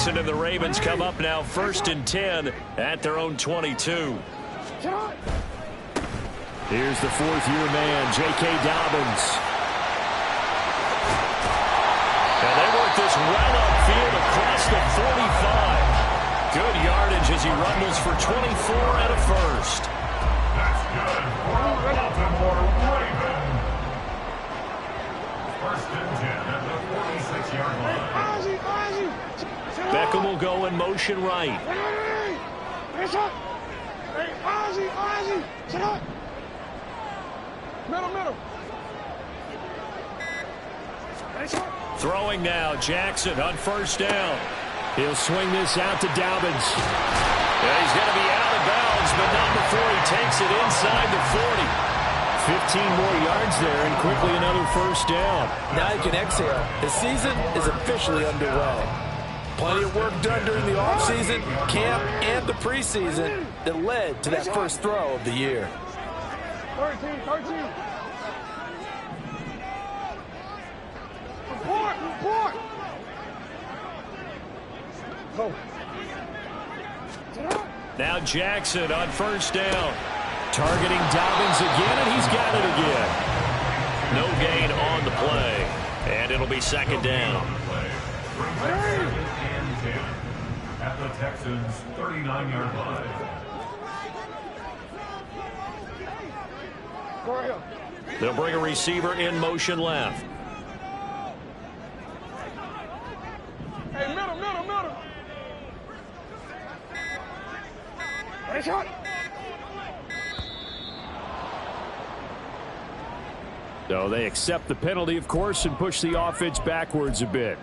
Jackson and the Ravens come up now 1st and 10 at their own 22. Here's the fourth-year man, J.K. Dobbins. And they work this right upfield across the 45. Good yardage as he rumbles for 24 and a first. That's good for a Baltimore Raven. 1st and 10 at the 46-yard line. Beckham will go in motion right. Middle. Throwing now, Jackson on 1st down. He'll swing this out to Dobbins. And he's going to be out of bounds, but not before he takes it inside the 40. 15 more yards there, and quickly another 1st down. Now you can exhale. The season is officially underway. Plenty of work done during the offseason, camp, and the preseason that led to that first throw of the year. 13. Report. Go. Now Jackson on 1st down. Targeting Dobbins again, and he's got it again. No gain on the play. And it'll be 2nd down. At the Texans' 39-yard line. They'll bring a receiver in motion left. Hey, middle. Hey, shot. So they accept the penalty, of course, and push the offense backwards a bit.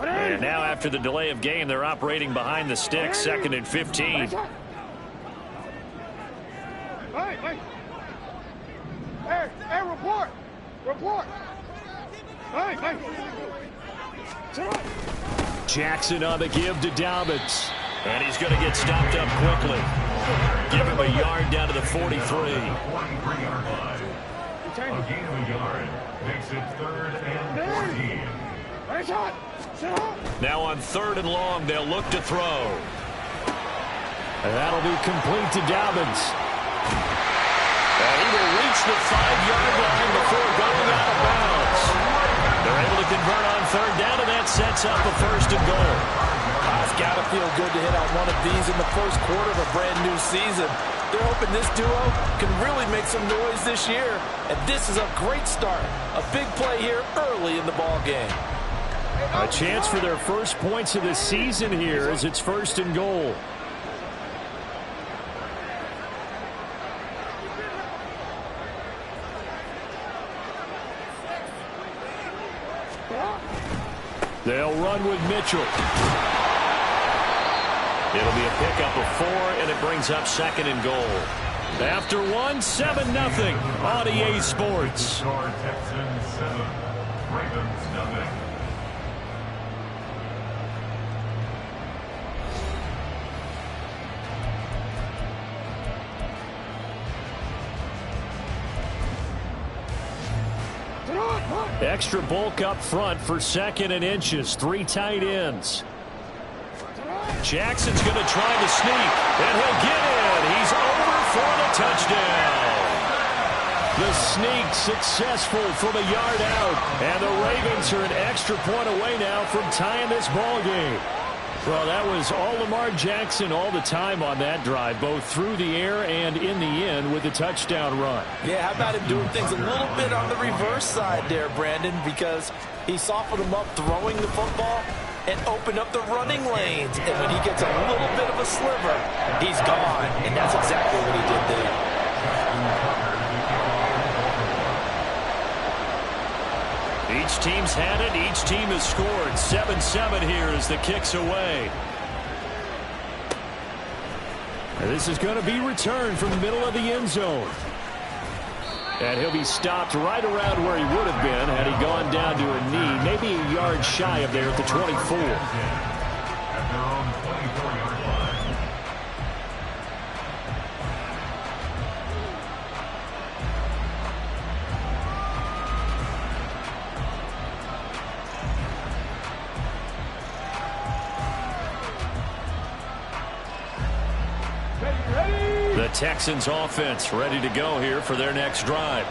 And now after the delay of game, they're operating behind the sticks, 2nd and 15. Hey, report. Hey. Jackson on the give to Dobbins. And he's going to get stopped up quickly. Give him a yard down to the 43. 43-yard line. A gain of a yard makes it 3rd and 14. Now on 3rd and long, they'll look to throw. And that'll be complete to Dobbins. And he will reach the 5-yard line before going out of bounds. They're able to convert on 3rd down, and that sets up a 1st and goal. It's got to feel good to hit on one of these in the first quarter of a brand-new season. They're hoping this duo can really make some noise this year, and this is a great start. A big play here early in the ball game. A chance for their first points of the season here as it's 1st and goal. They'll run with Mitchell. It'll be a pickup of 4, and it brings up 2nd and goal. After 7-0 on EA Sports. Texans 7, Ravens 0. Extra bulk up front for 2nd and inches. 3 tight ends. Jackson's going to try to sneak, and he'll get in. He's over for the touchdown. The sneak successful from a yard out, and the Ravens are an extra point away now from tying this ball game. Well, that was all Lamar Jackson all the time on that drive, both through the air and in the end with a touchdown run. Yeah, how about him doing things a little bit on the reverse side there, Brandon, because he softened him up throwing the football and opened up the running lanes. And when he gets a little bit of a sliver, he's gone. And that's exactly what he did there. Each team's had it. Each team has scored. 7-7 here as the kick's away. And this is going to be returned from the middle of the end zone. And he'll be stopped right around where he would have been had he gone down to a knee, maybe a yard shy of there at the 24. At their own 24-yard line. The Texans offense ready to go here for their next drive.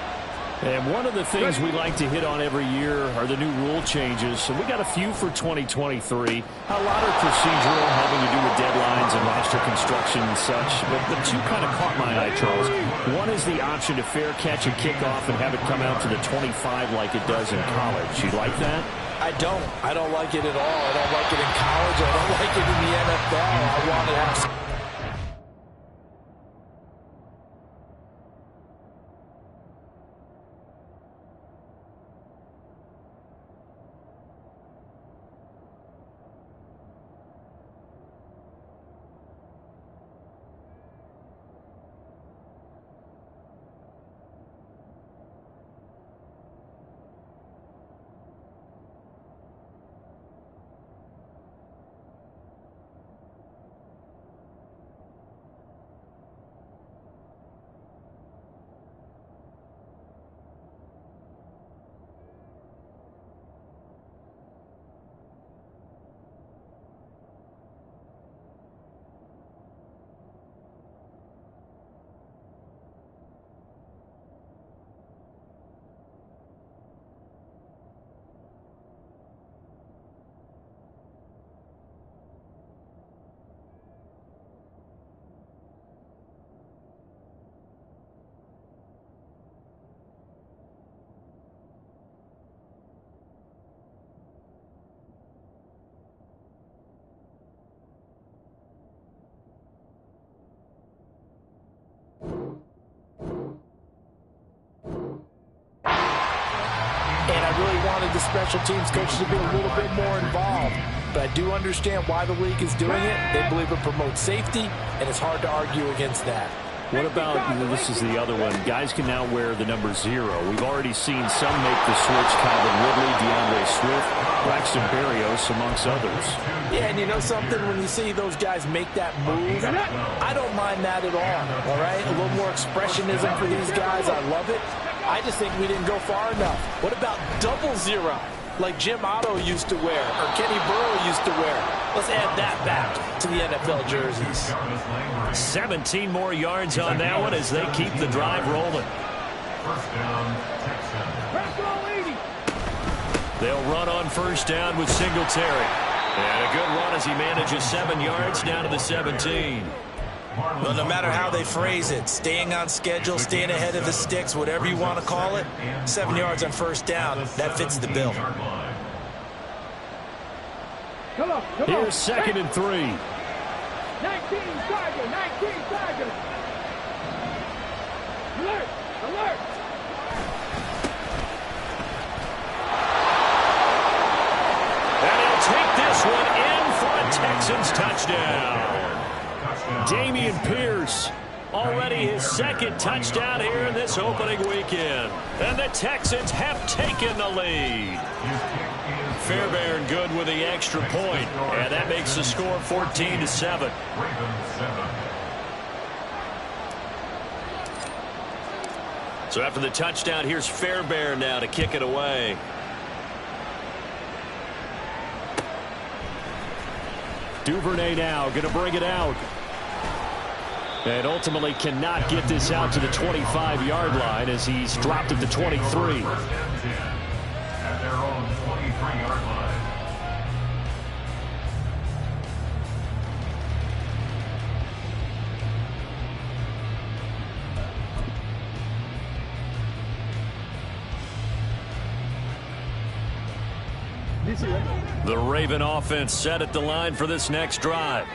And one of the things we like to hit on every year are the new rule changes. So we got a few for 2023. A lot are procedural, having to do with deadlines and roster construction and such. But two kind of caught my eye, Charles. One is the option to fair catch a kickoff and have it come out to the 25 like it does in college. You like that? I don't. I don't like it at all. I don't like it in college. I don't like it in the NFL. I want to have... The special teams coaches to be a little bit more involved. But I do understand why the league is doing it. They believe it promotes safety, and it's hard to argue against that. What about, this is the other one, guys can now wear the number 0. We've already seen some make the switch, Calvin Ridley, DeAndre Swift, Braxton Berrios, amongst others. Yeah, and you know something? When you see those guys make that move, I don't mind that at all right? A little more expressionism for these guys. I love it. I just think we didn't go far enough. What about 00, like Jim Otto used to wear, or Kenny Burrow used to wear? Let's add that back to the NFL jerseys. 17 more yards on that one as they keep the drive rolling. First down, Texans. They'll run on first down with Singletary. And a good run as he manages 7 yards down to the 17. Well, no matter how they phrase it, staying on schedule, staying ahead of the sticks, whatever you want to call it, 7 yards on first down, that fits the bill. Here's 2nd and 3. 19 Tigers, 19 Tigers. Alert, alert. And he'll take this one in for a Texans touchdown. Dameon Pierce, already his 2nd touchdown here in this opening weekend. And the Texans have taken the lead. Fairbairn good with the extra point, and that makes the score 14-7. So after the touchdown, here's Fairbairn now to kick it away. Duvernay now going to bring it out. And ultimately cannot get this out to the 25-yard line as he's dropped at the 23. At their own 23-yard line. The Raven offense set at the line for this next drive.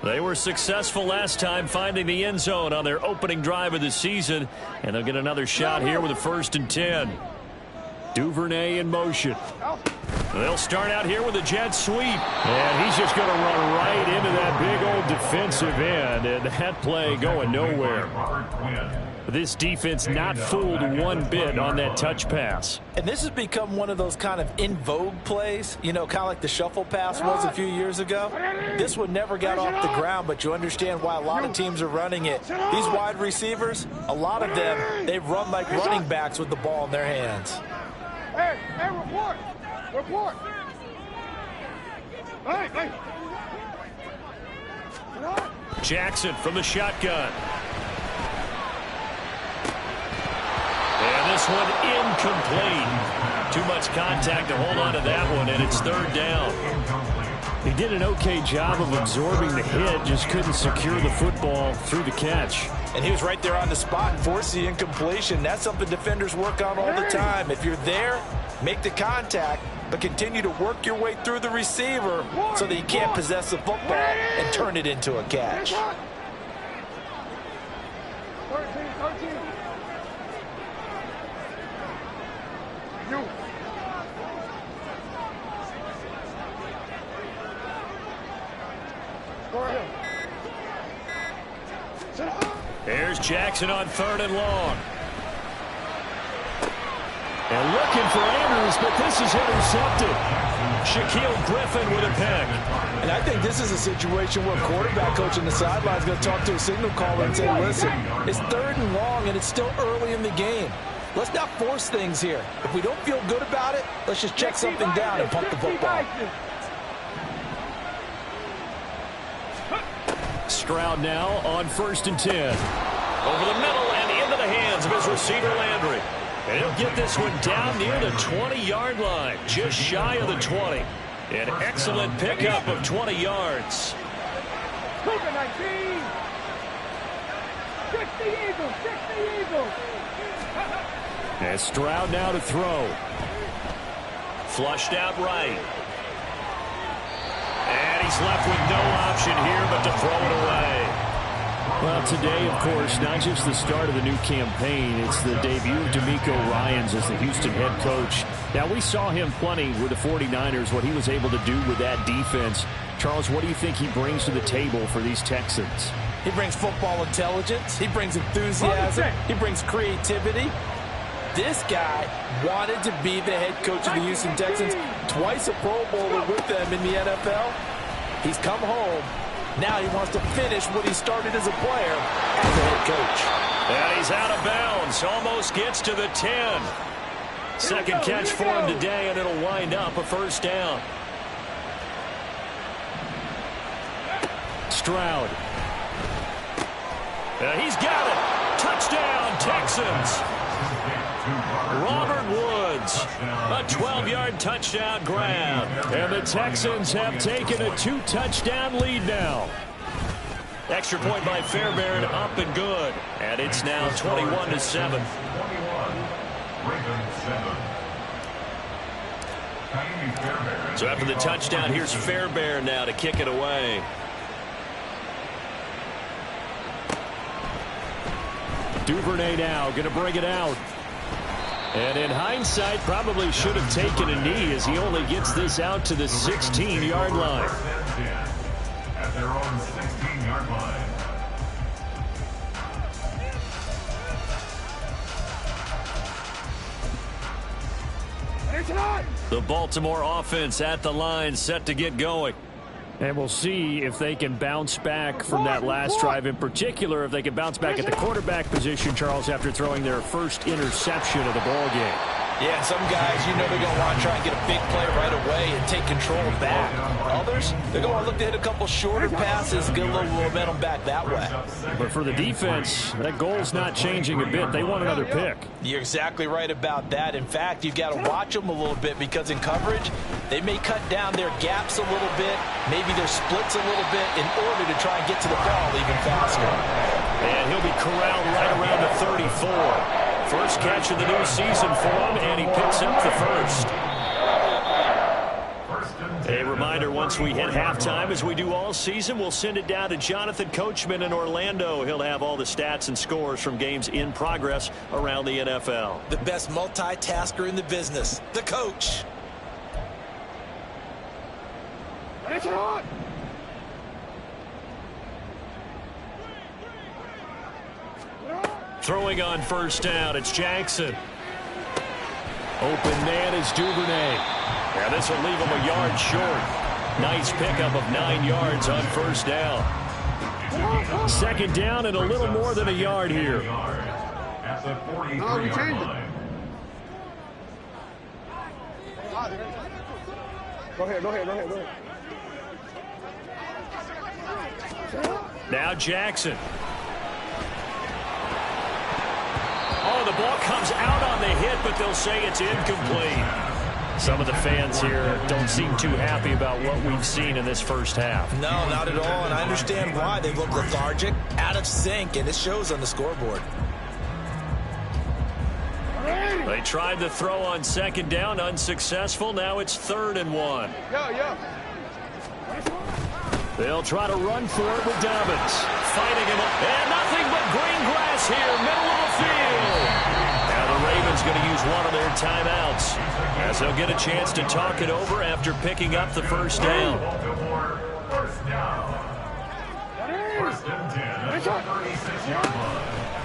They were successful last time finding the end zone on their opening drive of the season, and they'll get another shot here with a 1st and 10. Duvernay in motion. They'll start out here with a jet sweep, and he's just going to run right into that big old defensive end, and that play going nowhere. This defense not fooled one bit on that touch pass. And this has become one of those kind of in vogue plays, you know, kind of like the shuffle pass was a few years ago. This one never got off the ground, but you understand why a lot of teams are running it. These wide receivers, a lot of them, they run like running backs with the ball in their hands. Hey, report. Report. Hey. Jackson from the shotgun. one incomplete. Too much contact to hold on to that one, and it's third down. He did an okay job of absorbing the hit, just couldn't secure the football through the catch. And he was right there on the spot and forced the incompletion. That's something defenders work on all the time. If you're there, make the contact, but continue to work your way through the receiver so that you can't possess the football and turn it into a catch. 13. You. Go ahead. There's Jackson on third and long. And looking for Andrews, but this is intercepted. Shaquille Griffin with a pick. And I think this is a situation where quarterback coach on the sideline is going to talk to a signal caller and say, listen, it's third and long and it's still early in the game. Let's not force things here. If we don't feel good about it, let's just check something down and pump the football. Stroud now on 1st and 10. Over the middle and into the hands of his receiver Landry. And he'll get this one down near the 20-yard line, just shy of the 20. An excellent pickup of 20 yards. 19. 60 Eagles. And Stroud now to throw. Flushed out right. And he's left with no option here but to throw it away. Well, today, of course, not just the start of the new campaign, it's the debut of DeMeco Ryans as the Houston head coach. Now, we saw him plenty with the 49ers, what he was able to do with that defense. Charles, what do you think he brings to the table for these Texans? He brings football intelligence. He brings enthusiasm. He brings creativity. This guy wanted to be the head coach of the Houston Texans, twice a Pro Bowler with them in the NFL. He's come home. Now he wants to finish what he started as a player as a head coach. And he's out of bounds. Almost gets to the 10. Second catch for him today, and it'll wind up a first down. Stroud. He's got it. Touchdown, Texans. Robert Woods, a 12-yard touchdown grab. And the Texans have taken a 2-touchdown lead now. Extra point by Fairbairn, up and good. And it's now 21-7. So after the touchdown, here's Fairbairn now to kick it away. Duvernay now going to bring it out. And in hindsight, probably should have taken a knee as he only gets this out to the 16-yard line. At their own 16-yard line. The Baltimore offense at the line, set to get going. And we'll see if they can bounce back from that last drive, in particular if they can bounce back at the quarterback position, Charles, after throwing their first interception of the ball game. Yeah, some guys, you know they're going to want to try and get a big play right away and take control back. Others, they're going to look to hit a couple shorter passes, get a little momentum back that way. But for the defense, that goal's not changing a bit. They want another pick. You're exactly right about that. In fact, you've got to watch them a little bit because in coverage, they may cut down their gaps a little bit, maybe their splits a little bit in order to try and get to the ball even faster. And he'll be corralled right around the 34. First catch of the new season for him, and he picks up the first. A reminder, once we hit halftime, as we do all season, we'll send it down to Jonathan Coachman in Orlando. He'll have all the stats and scores from games in progress around the NFL. The best multitasker in the business, the coach. It's on. Throwing on first down, it's Jackson. Open man is Duvernay. Yeah, this will leave him a yard short. Nice pickup of 9 yards on first down. Second down and a little more than a yard here. At the 43-yard line. Go ahead. Now Jackson. Oh, the ball comes out on the hit, but they'll say it's incomplete. Some of the fans here don't seem too happy about what we've seen in this first half. No, not at all, and I understand why. They look lethargic, out of sync, and it shows on the scoreboard. They tried the throw on second down, unsuccessful. Now it's 3rd and 1. Yo. They'll try to run for it with Dobbins. Fighting him up. And nothing but green grass here, middle of the field. Now the Ravens going to use one of their timeouts as they'll get a chance to talk it over after picking up the first down.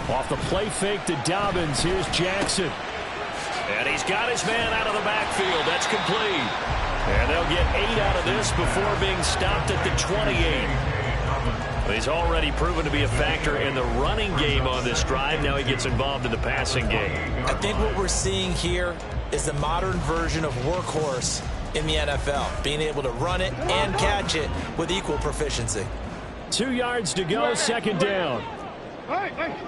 Off the play fake to Dobbins, here's Jackson. And he's got his man out of the backfield. That's complete. And they'll get 8 out of this before being stopped at the 28. He's already proven to be a factor in the running game on this drive. Now he gets involved in the passing game. I think what we're seeing here is the modern version of workhorse in the NFL, being able to run it and catch it with equal proficiency. 2 yards to go, second down. Hey.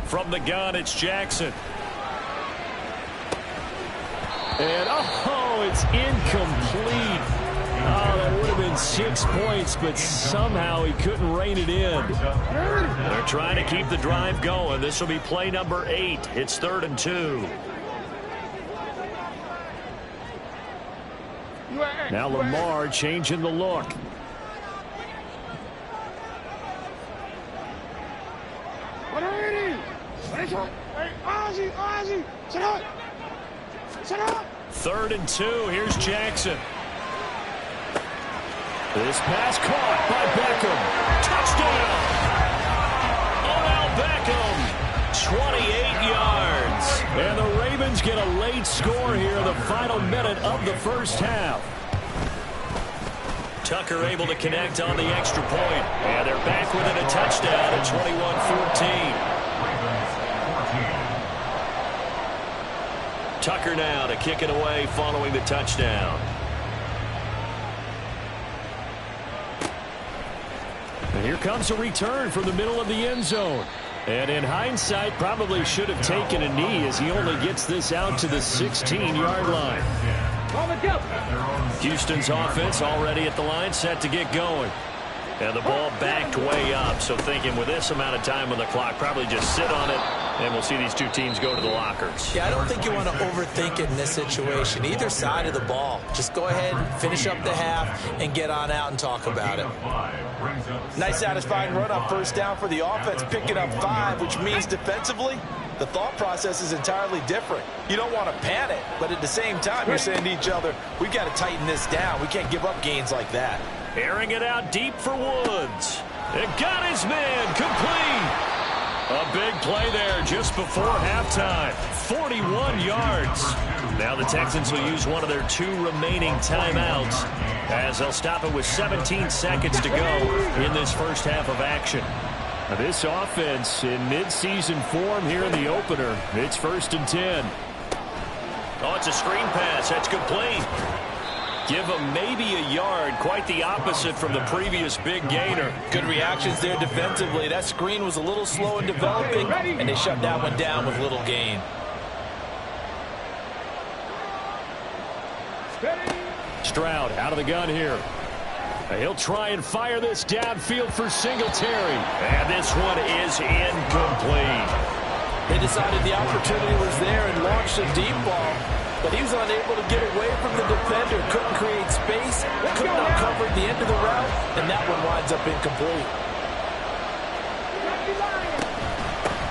From the gun, it's Jackson. And, it's incomplete. That would have been 6 points, but somehow he couldn't rein it in. They're trying to keep the drive going. This will be play number 8. It's 3rd and 2. Now Lamar changing the look. Shut up. 3rd and 2. Here's Jackson. This pass caught by Beckham. Touchdown! Odell Beckham, 28 yards. And the Ravens get a late score here in the final minute of the first half. Tucker able to connect on the extra point. And they're back within a touchdown at 21-14. Tucker now to kick it away following the touchdown. And here comes a return from the middle of the end zone. And in hindsight, probably should have taken a knee as he only gets this out to the 16-yard line. Houston's offense already at the line, set to get going. And the ball backed way up, so thinking with this amount of time on the clock, probably just sit on it, and we'll see these two teams go to the lockers. Yeah, I don't think you want to overthink it in this situation. Either side of the ball. Just go ahead, finish up the half, and get on out and talk about it. Nice satisfying run on first down for the offense, picking up 5, which means defensively, the thought process is entirely different. You don't want to panic, but at the same time, you're saying to each other, we've got to tighten this down. We can't give up gains like that. Airing it out deep for Woods. It got his man complete. A big play there just before halftime. 41 yards. Now the Texans will use one of their 2 remaining timeouts as they'll stop it with 17 seconds to go in this first half of action. Now this offense in midseason form here in the opener. It's 1st and 10. Oh, it's a screen pass. That's complete. Give them maybe a yard. Quite the opposite from the previous big gainer. Good reactions there defensively. That screen was a little slow in developing, and they shut that one down with little gain. Stroud out of the gun here. He'll try and fire this downfield for Singletary. And this one is incomplete. They decided the opportunity was there and launched a deep ball, but he was unable to get away from the defender, couldn't create space, couldn't uncover the end of the route, and that one winds up incomplete.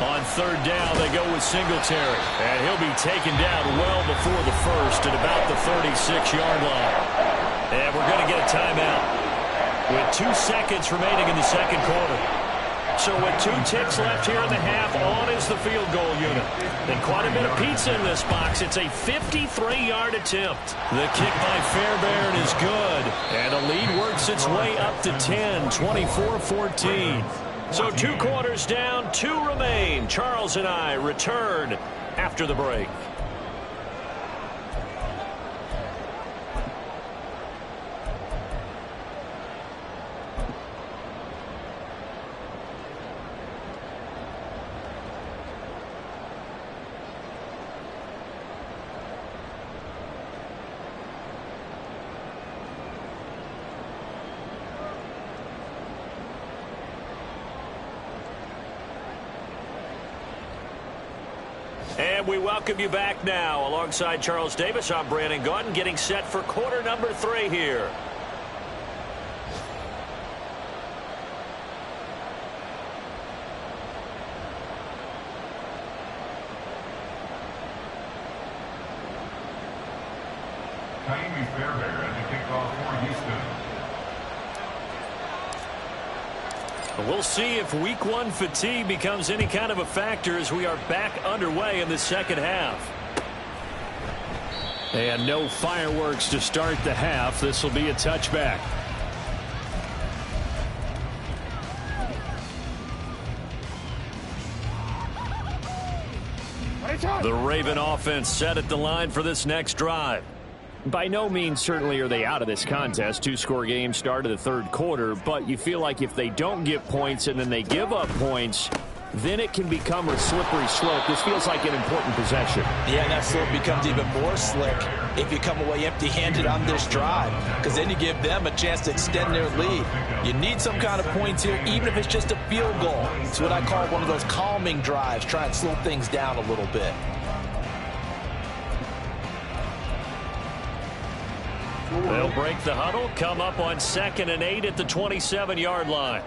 On 3rd down, they go with Singletary, and he'll be taken down well before the first at about the 36-yard line. And we're going to get a timeout with 2 seconds remaining in the second quarter. So with 2 ticks left here in the half, on is the field goal unit. And quite a bit of pizza in this box. It's a 53-yard attempt. The kick by Fairbairn is good. And the lead works its way up to 10, 24-14. So 2 quarters down, 2 remain. Charles and I return after the break. And we welcome you back now. Alongside Charles Davis, I'm Brandon Gaudin, getting set for quarter number 3 here. Kaimi Fairbairn at the kickoff for Houston. We'll see if week 1 fatigue becomes any kind of a factor as we are back underway in the second half. And no fireworks to start the half. This will be a touchback. The Raven offense set at the line for this next drive. By no means certainly are they out of this contest. 2-score game start of the third quarter, but you feel like if they don't get points and then they give up points, then it can become a slippery slope. This feels like an important possession. Yeah, that slope becomes even more slick if you come away empty-handed on this drive, because then you give them a chance to extend their lead. You need some kind of points here, even if it's just a field goal. It's what I call one of those calming drives, try and slow things down a little bit. They'll break the huddle, come up on 2nd and 8 at the 27-yard line.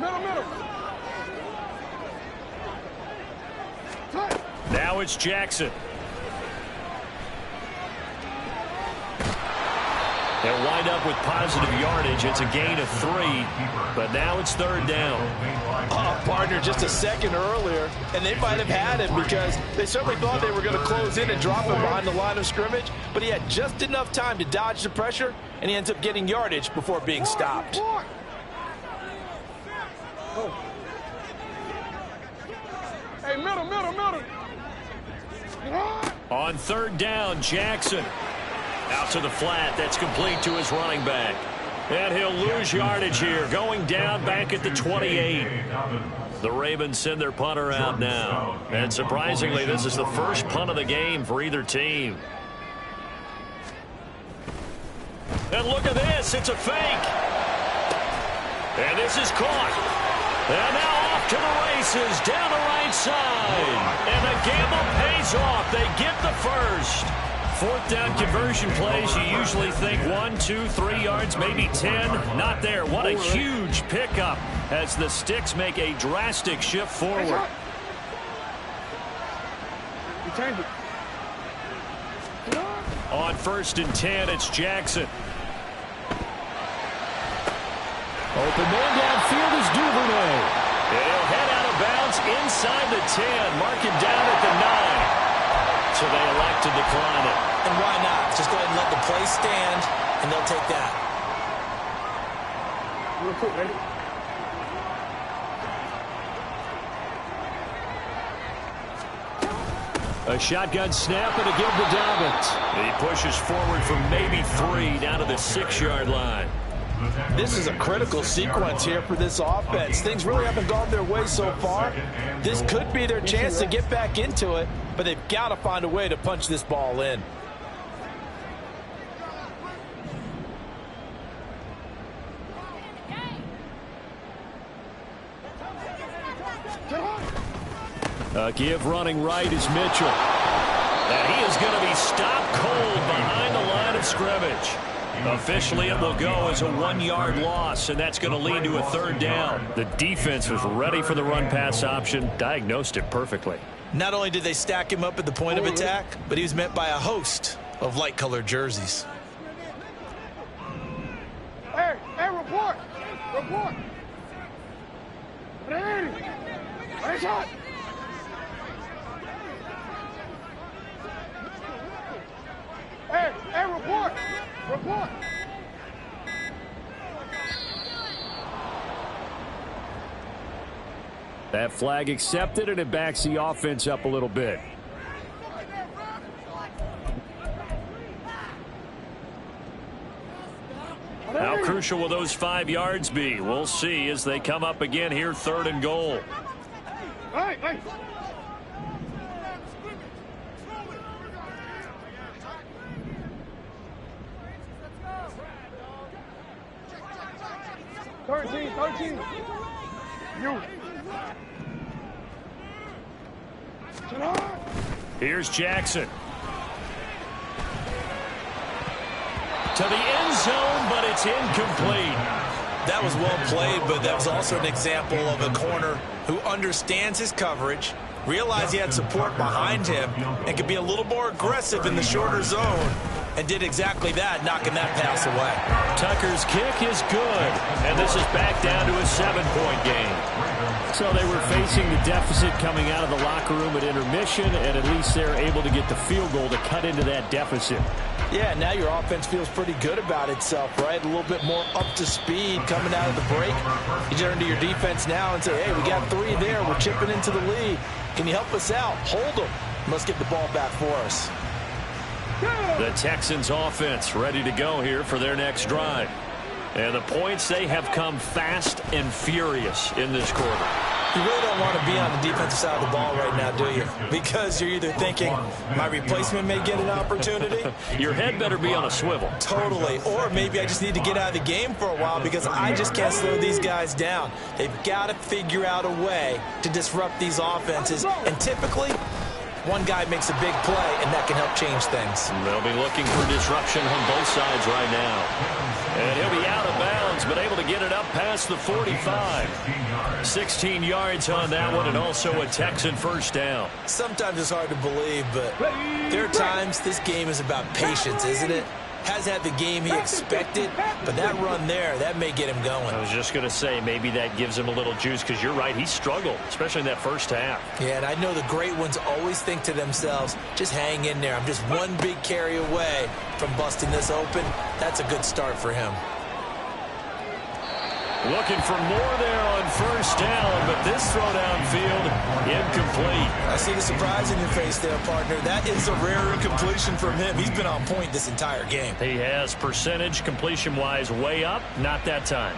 Middle. Now it's Jackson. They'll wind up with positive yardage. It's a gain of 3, but now it's 3rd down. Partner, just a second earlier, and they might have had him because they certainly thought they were going to close in and drop him behind the line of scrimmage, but he had just enough time to dodge the pressure, and he ends up getting yardage before being stopped. Hey, middle. On 3rd down, Jackson. Out to the flat. That's complete to his running back. And he'll lose yardage here. Going down back at the 28. The Ravens send their punter out now. And surprisingly, this is the first punt of the game for either team. And look at this. It's a fake. And this is caught. And now off to the races down the right side. And the gamble pays off. They get the first. 4th down conversion plays, you usually think 1, 2, 3 yards, maybe 10. Not there. What a huge pickup as the Sticks make a drastic shift forward. On 1st and 10, it's Jackson. Open man downfield is Duvernay. He'll head out of bounds inside the 10, marking down at the 9. So they elect to decline it. And why not? Just go ahead and let the play stand, and they'll take that. A shotgun snap and a give to Dobbins. He pushes forward for maybe 3 down to the 6-yard line. This is a critical sequence here for this offense. Things really haven't gone their way so far. This could be their chance to get back into it, but they've got to find a way to punch this ball in. A give running right is Mitchell. And he is going to be stopped cold behind the line of scrimmage. Officially, it will go as a 1-yard loss, and that's going to lead to a 3rd down. The defense was ready for the run-pass option, diagnosed it perfectly. Not only did they stack him up at the point of attack, but he was met by a host of light-colored jerseys. Hey, report. Nice shot. Hey, report. That flag accepted, and it backs the offense up a little bit. How crucial will those 5 yards be? We'll see as they come up again here, 3rd and goal. Hey. 13, 13. You. Here's Jackson. To the end zone, but it's incomplete. That was well played, but that was also an example of a corner who understands his coverage, realized he had support behind him, and could be a little more aggressive in the shorter zone, and did exactly that, knocking that pass away. Tucker's kick is good, and this is back down to a 7-point game. So they were facing the deficit coming out of the locker room at intermission, and at least they're able to get the field goal to cut into that deficit. Yeah, now your offense feels pretty good about itself, right? A little bit more up to speed coming out of the break. You turn to your defense now and say, hey, we got 3 there. We're chipping into the lead. Can you help us out? Hold them. Let's get the ball back for us. The Texans offense ready to go here for their next drive. And the points, they have come fast and furious in this quarter. You really don't want to be on the defensive side of the ball right now, do you? Because you're either thinking, my replacement may get an opportunity. Your head better be on a swivel. Totally. Or maybe I just need to get out of the game for a while because I just can't slow these guys down. They've got to figure out a way to disrupt these offenses. And typically, one guy makes a big play, and that can help change things. They'll be looking for disruption on both sides right now. And he'll be out of bounds, but able to get it up past the 45. 16 yards on that one, and also a Texan first down. Sometimes it's hard to believe, but there are times this game is about patience, isn't it? Has had the game he expected, but that run there, that may get him going. I was just going to say, maybe that gives him a little juice, because you're right, he struggled, especially in that first half. Yeah, and I know the great ones always think to themselves, just hang in there. I'm just one big carry away from busting this open. That's a good start for him. Looking for more there on first down, but this throw downfield, incomplete. I see the surprise in your face there, partner. That is a rare incompletion from him. He's been on point this entire game. He has percentage completion-wise way up, not that time.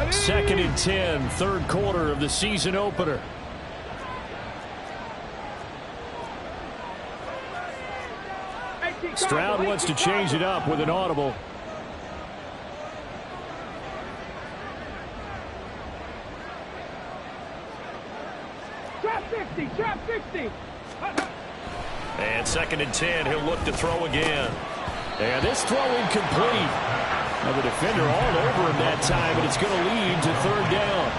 Second and 10, third quarter of the season opener. Stroud wants to change it up with an audible. Trap 60, trap 60. And second and 10, he'll look to throw again. And this throw incomplete. Now the defender all over him that time, and it's going to lead to third down.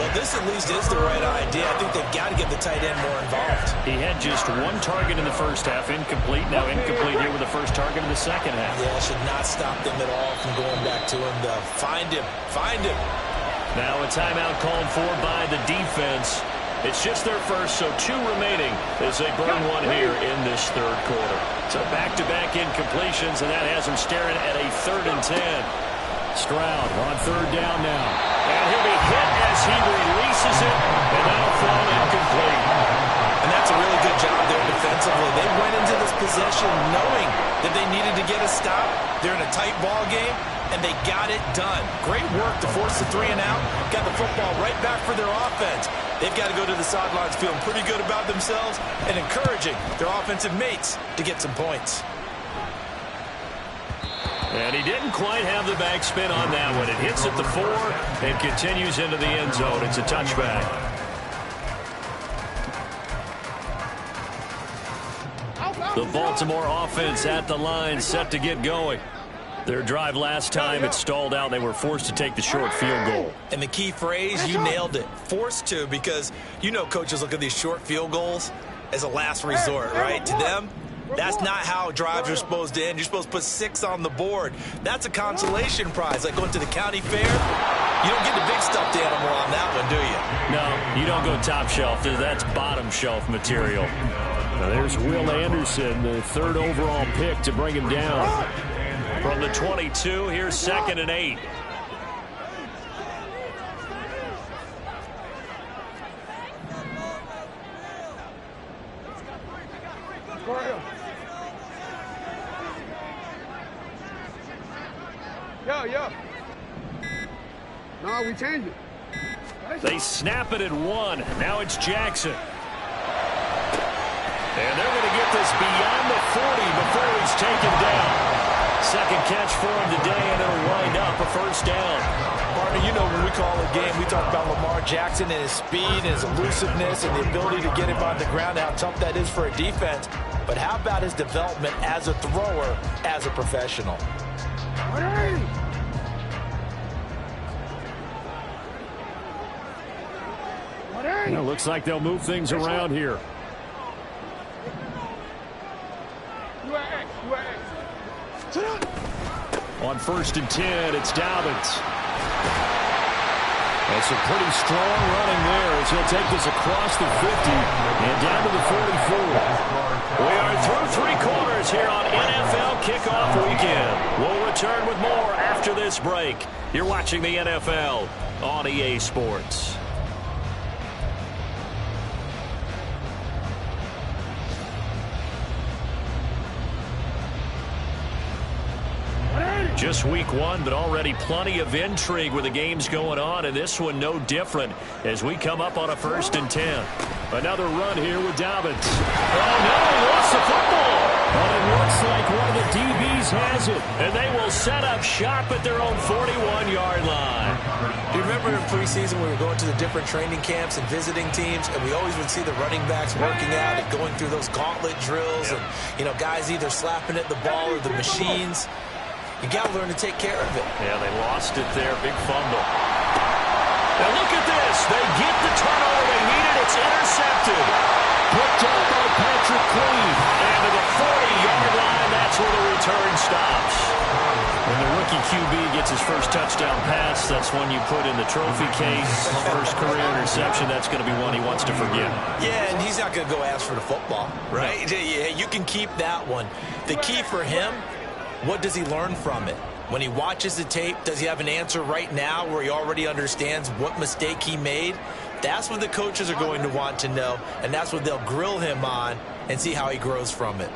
Well, this at least is the right idea. I think they've got to get the tight end more involved. He had just one target in the first half, incomplete. Now incomplete here with the first target in the second half. Yeah, should not stop them at all from going back to him, though. Find him. Find him. Now a timeout called for by the defense. It's just their first, so 2 remaining as they burn one here in this third quarter. So back-to-back incompletions, and that has them staring at a 3rd and 10. Stroud on third down now. And he'll be hit as he releases it, and that'll fall incomplete. And that's a really good job there defensively. They went into this possession knowing that they needed to get a stop. They're in a tight ball game, and they got it done. Great work to force the 3 and out. Got the football right back for their offense. They've got to go to the sidelines feeling pretty good about themselves and encouraging their offensive mates to get some points. And he didn't quite have the backspin on that one. It hits at the 4 and continues into the end zone. It's a touchback. The Baltimore offense at the line, set to get going. Their drive last time, it stalled out. They were forced to take the short field goal. And the key phrase, you nailed it, forced to, because you know coaches look at these short field goals as a last resort, right? To them, that's not how drives are supposed to end. You're supposed to put 6 on the board. That's a consolation prize, like going to the county fair. You don't get the big stuffed animal on that one, do you? No, you don't go top shelf. That's bottom shelf material. Now there's Will Anderson, the 3rd overall pick to bring him down. From the 22, here's 2nd and 8. Yo. No, we changed it. They snap it at 1. Now it's Jackson. And they're going to get this beyond the 40 before he's taken down. Second catch for him today, and it'll wind up a first down. Partner, you know when we call a game, we talk about Lamar Jackson and his speed and his elusiveness and the ability to get him on the ground, how tough that is for a defense. But how about his development as a thrower, as a professional? It looks like they'll move things around here. On 1st and 10, it's Dobbins. That's a pretty strong running there as he'll take this across the 50 and down to the 44. We are through 3 quarters here on NFL Kickoff Weekend. We'll return with more after this break. You're watching the NFL on EA Sports. Just week 1, but already plenty of intrigue with the games going on, and this one no different as we come up on a 1st and 10. Another run here with Dobbins. Oh, no, he lost the football. But it looks like one of the DBs has it, and they will set up shop at their own 41-yard line. Do you remember in preseason we were going to the different training camps and visiting teams, and we always would see the running backs working out and going through those gauntlet drills, and, you know, guys either slapping at the ball or the machines. You got to learn to take care of it. Yeah, they lost it there. Big fumble. Now look at this. They get the turnover they needed. It's intercepted. Picked up by Patrick Queen. And to the 40-yard line, that's where the return stops. When the rookie QB gets his first touchdown pass, that's one you put in the trophy case. First career interception, that's going to be one he wants to forget. Yeah, and he's not going to go ask for the football, right? No. Yeah, you can keep that one. The key for him, what does he learn from it? When he watches the tape, does he have an answer right now where he already understands what mistake he made? That's what the coaches are going to want to know, and that's what they'll grill him on and see how he grows from it.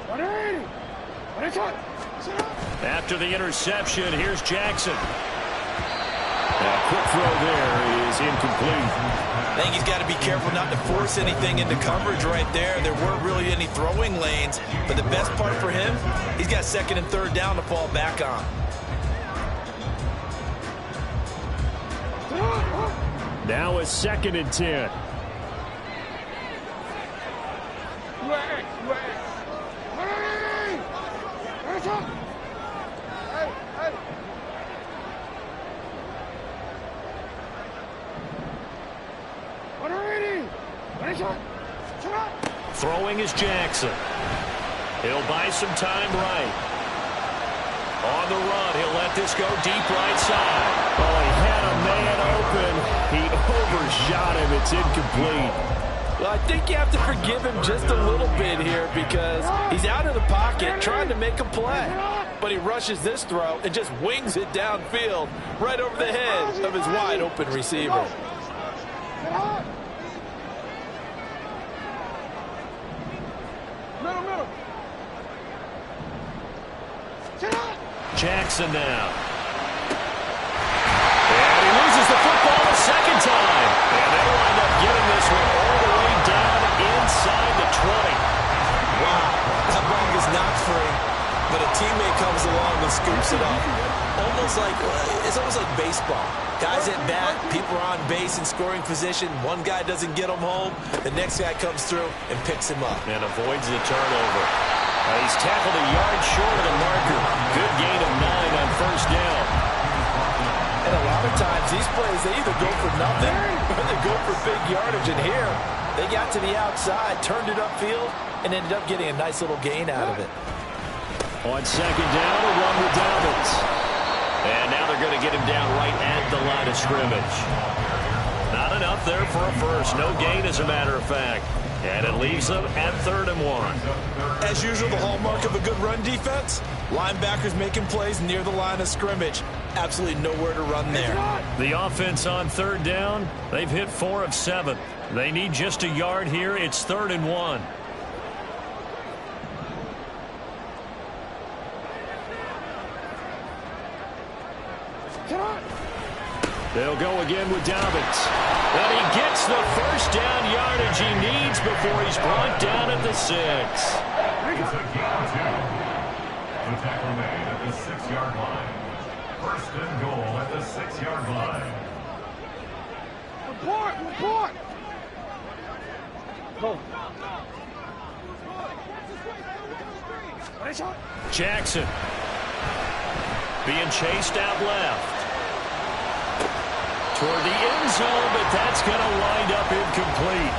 After the interception, here's Jackson. A quick throw there is incomplete. I think he's got to be careful not to force anything into coverage right there. There weren't really any throwing lanes, but the best part for him, he's got 2nd and 3rd down to fall back on. Now it's 2nd and 10. Throwing is Jackson. He'll buy some time right. On the run, he'll let this go deep right side. Oh, he had a man open. He overshot him. It's incomplete. Well, I think you have to forgive him just a little bit here because he's out of the pocket trying to make a play. But he rushes this throw and just wings it downfield right over the head of his wide-open receiver. Middle. Jackson now. And he loses the football the 2nd time. And they wind up getting this one all the way down inside the 20. Wow, that ball is not free, but a teammate comes along and scoops it up. It's almost like baseball. Guys at bat, people are on base in scoring position. One guy doesn't get him home. The next guy comes through and picks him up. And avoids the turnover. He's tackled a yard short of the marker. Good gain of 9 on first down. And a lot of times, these plays, they either go for nothing or they go for big yardage. And here, they got to the outside, turned it upfield, and ended up getting a nice little gain out of it. On second down, a run with Dobbins. And now they're going to get him down right at the line of scrimmage. Not enough there for a first. No gain, as a matter of fact. And it leaves them at 3rd and 1. As usual, the hallmark of a good run defense, linebackers making plays near the line of scrimmage. Absolutely nowhere to run there. The offense on 3rd down, they've hit 4 of 7. They need just a yard here. It's 3rd and 1. They'll go again with Dobbins. And he gets the first down yardage he needs before he's brought down at the 6. It's a gain of 2. The tackle made at the 6-yard line. 1st and goal at the 6-yard line. Report! Go. Jackson being chased out left. Toward the end zone, but that's going to wind up incomplete.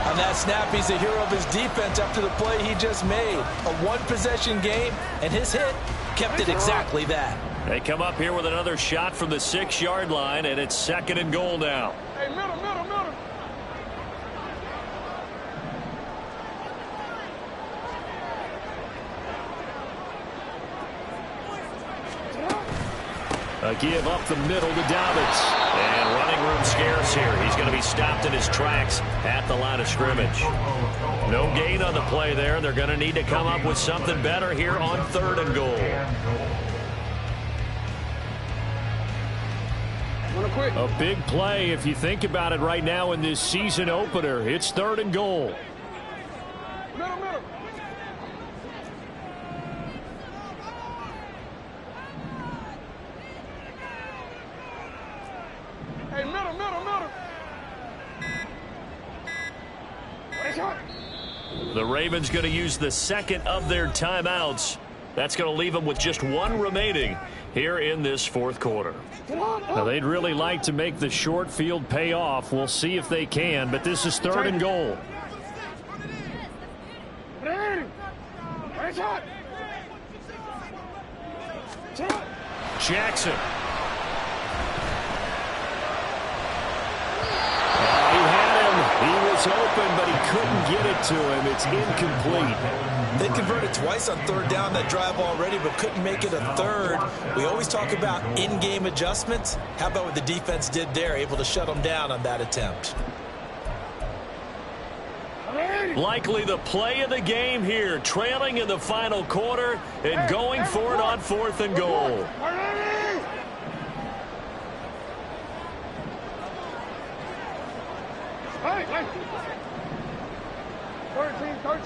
On that snap, he's the hero of his defense after the play he just made. A one-possession game, and his hit kept it exactly that. They come up here with another shot from the 6-yard line, and it's 2nd and goal now. Hey, middle. A give up the middle to Dobbins. And running room scarce here. He's going to be stopped in his tracks at the line of scrimmage. No gain on the play there. They're going to need to come up with something better here on 3rd and goal. A big play if you think about it right now in this season opener. It's 3rd and goal. Middle. Hey, middle. The Ravens going to use the 2nd of their timeouts. That's going to leave them with just 1 remaining here in this 4th quarter. Now, they'd really like to make the short field pay off. We'll see if they can, but this is 3rd and goal. Jackson. He was open, but he couldn't get it to him. It's incomplete. They converted twice on 3rd down that drive already, but couldn't make it a 3rd. We always talk about in-game adjustments. How about what the defense did there, able to shut them down on that attempt? Likely the play of the game here, trailing in the final quarter and going for it on 4th and goal. Hey. 13.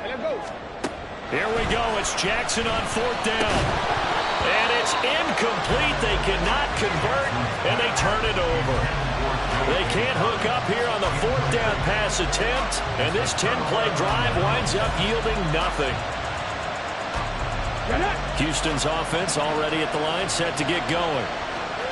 Hey, let's go. Here we go. It's Jackson on 4th down. And it's incomplete. They cannot convert, and they turn it over. They can't hook up here on the 4th down pass attempt, and this 10-play drive winds up yielding nothing. Houston's offense already at the line, set to get going.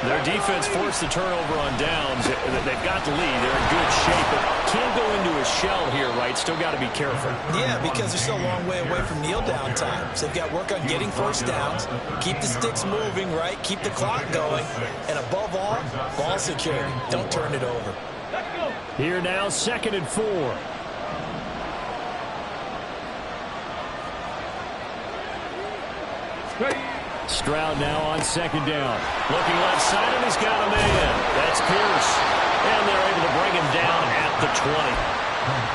Their defense forced the turnover on downs. They've got the lead. They're in good shape, but can't go into a shell here, right? Still got to be careful. Yeah, because they're still a long way away from kneel down times. They've got work on getting first downs, keep the sticks moving, right? Keep the clock going, and above all, ball security. Don't turn it over. Here now, 2nd and 4. Stroud now on 2nd down. Looking left side, and he's got a man. That's Pierce. And they're able to bring him down at the 20.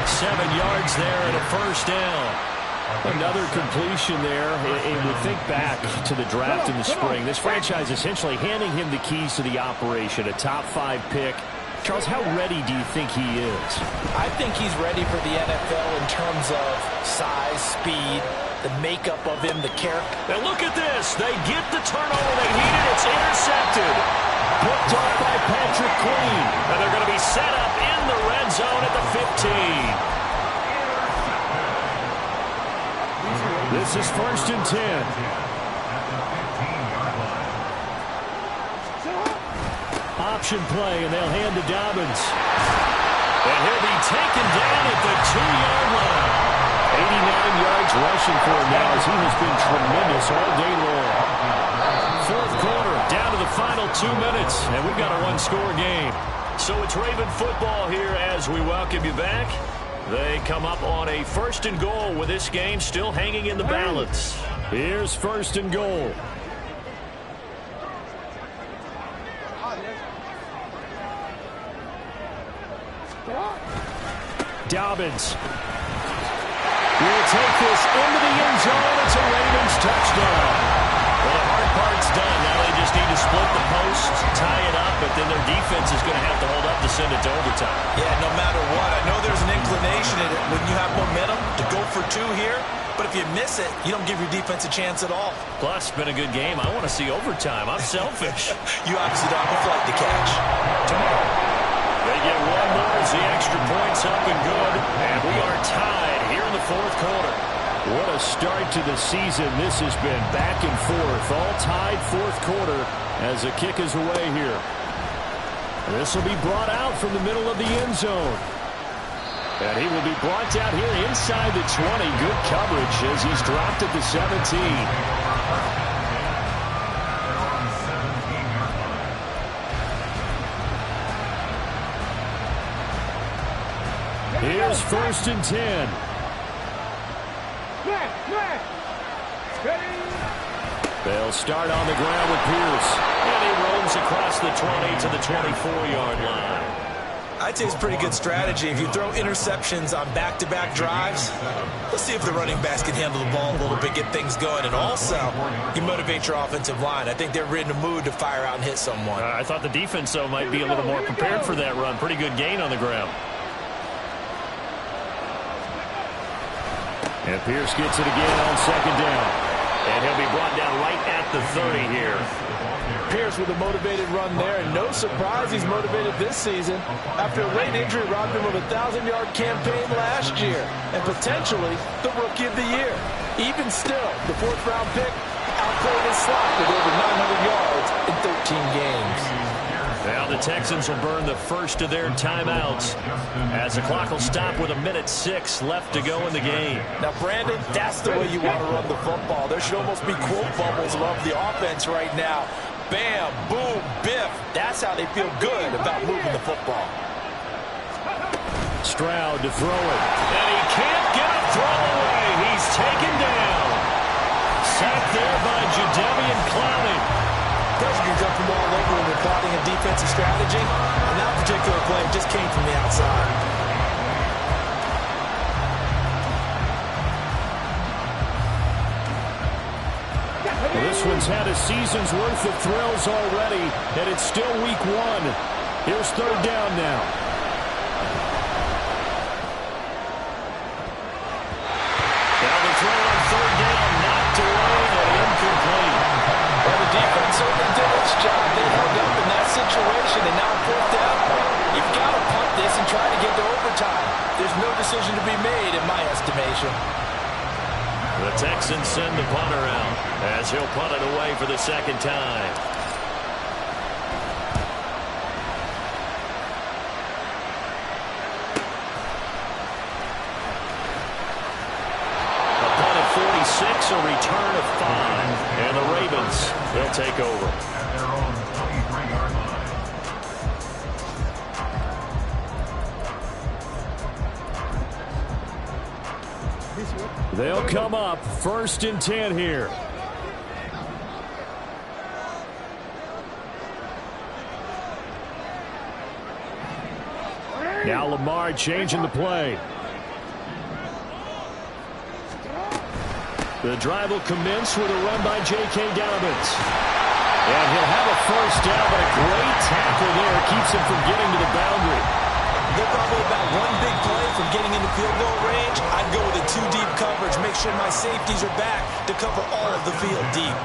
7 yards there and a first down. Another completion there. And we think back to the draft in the spring. This franchise essentially handing him the keys to the operation, a top 5 pick. Charles, how ready do you think he is? I think he's ready for the NFL in terms of size, speed, the makeup of him, the character. Now look at this. They get the turnover they needed. It's intercepted. Picked off by Patrick Queen. And they're going to be set up in the red zone at the 15. This is 1st and 10. At the 15-yard line. Option play, and they'll hand to Dobbins. And he'll be taken down at the 2-yard line. 89 yards rushing for him now as he has been tremendous all day long. 4th quarter, down to the final 2 minutes, and we've got a one-score game. So it's Raven football here as we welcome you back. They come up on a 1st and goal with this game still hanging in the balance. Here's 1st and goal. Dobbins will take this into the end zone. It's a Ravens touchdown. Well, the hard part's done. Now they just need to split the post, tie it up, but then their defense is going to have to hold up to send it to overtime. Yeah, no matter what. I know there's an inclination in it when you have momentum to go for 2 here, but if you miss it, you don't give your defense a chance at all. Plus, it's been a good game. I want to see overtime. I'm selfish. You obviously don't have a flight to catch. They get one more as the extra point's up and good, and we are tied here in the 4th quarter. What a start to the season. This has been back and forth, all tied 4th quarter as the kick is away here. This will be brought out from the middle of the end zone. And he will be brought down here inside the 20. Good coverage as he's dropped at the 17. Here's 1st and 10. They'll start on the ground with Pierce. And he roams across the 20 to the 24-yard line. I'd say it's a pretty good strategy. If you throw interceptions on back-to-back drives, let's see if the running backs can handle the ball a little bit, get things going, and also you motivate your offensive line. I think they're in the mood to fire out and hit someone. I thought the defense, though, might be a little more prepared for that run. Pretty good gain on the ground. And Pierce gets it again on 2nd down. And he'll be brought down right at the 30 here. Pierce with a motivated run there, and no surprise he's motivated this season after a late injury robbed him of a 1,000-yard campaign last year and potentially the Rookie of the Year. Even still, the 4th-round pick outplayed his slot with over 900 yards in 13 games. Now the Texans will burn the first of their timeouts as the clock will stop with 1:06 left to go in the game. Now, Brandon, that's the way you want to run the football. There should almost be quote bubbles above the offense right now. Bam, boom, biff. That's how they feel good about moving the football. Stroud to throw it. And he can't get a throw away. He's taken down. Sacked there by Jadeveon Clowney. Pressure can come from all over when you're plotting a defensive strategy. And that particular play just came from the outside. Well, this one's had a season's worth of thrills already, and it's still week 1. Here's 3rd down now. Now the throw on 3rd down, knocked away and incomplete. Well, the defense certainly did its job. They held up in that situation, and now 4th down, you've got to punt this and try to get to overtime. There's no decision to be made in my estimation. The Texans send the punter out as he'll punt it away for the 2nd time. A punt at 46, a return of 5. And the Ravens, they'll take over. At their own 23-yard line. They'll come up 1st and 10 here. Now Lamar changing the play. The drive will commence with a run by J.K. Dobbins. And he'll have a 1st down, but a great tackle there keeps him from getting to the boundary. They're probably about one big play from getting into field goal range. I'd go with a 2-deep coverage. Make sure my safeties are back to cover all of the field deep.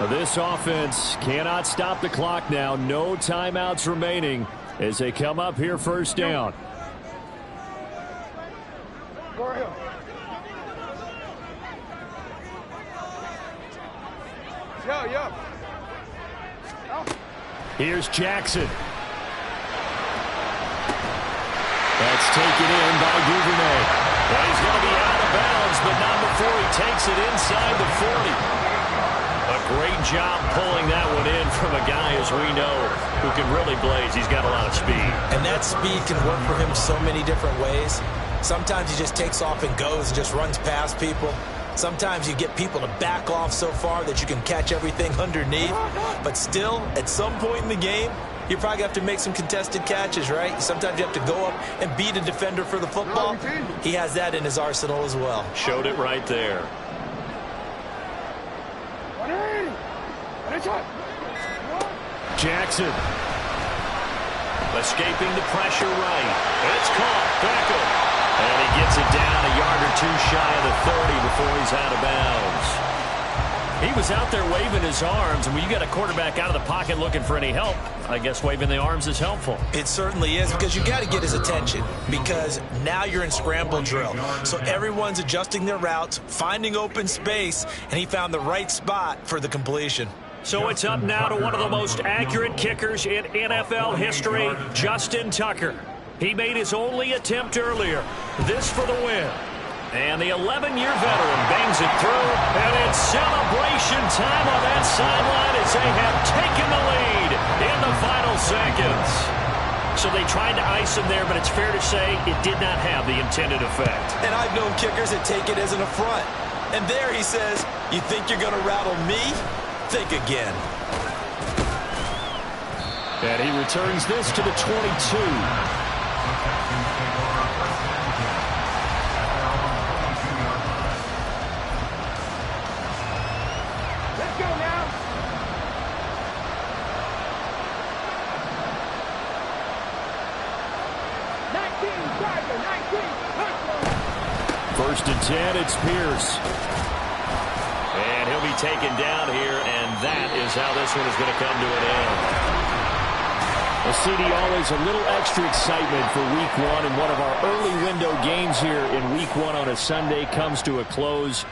This offense cannot stop the clock now. No timeouts remaining as they come up here 1st down. Yeah. Here's Jackson. That's taken in by Duvernay. Well, he's going to be out of bounds, but not before he takes it inside the 40. A great job pulling that one in from a guy, as we know, who can really blaze. He's got a lot of speed. And that speed can work for him so many different ways. Sometimes he just takes off and goes and just runs past people. Sometimes you get people to back off so far that you can catch everything underneath. But still, at some point in the game, you probably have to make some contested catches, right? Sometimes you have to go up and beat a defender for the football. He has that in his arsenal as well. Showed it right there. Jackson. Escaping the pressure right. It's caught. Beckham. And he gets it down a yard or two shy of the 30 before he's out of bounds. He was out there waving his arms, and when you got a quarterback out of the pocket looking for any help, I guess waving the arms is helpful. It certainly is, because you got to get his attention, because now you're in scramble drill. So everyone's adjusting their routes, finding open space, and he found the right spot for the completion. So it's up now to one of the most accurate kickers in NFL history, Justin Tucker. He made his only attempt earlier. This for the win. And the 11-year veteran bangs it through, and it's celebration time on that sideline as they have taken the lead in the final seconds. So they tried to ice him there, but it's fair to say it did not have the intended effect. And I've known kickers that take it as an affront. And there he says, you think you're going to rattle me? Think again. And he returns this to the 22. First and 10, it's Pierce. And he'll be taken down here, and that is how this one is going to come to an end. Well, CD, always a little extra excitement for Week 1, and one of our early window games here in Week 1 on a Sunday comes to a close.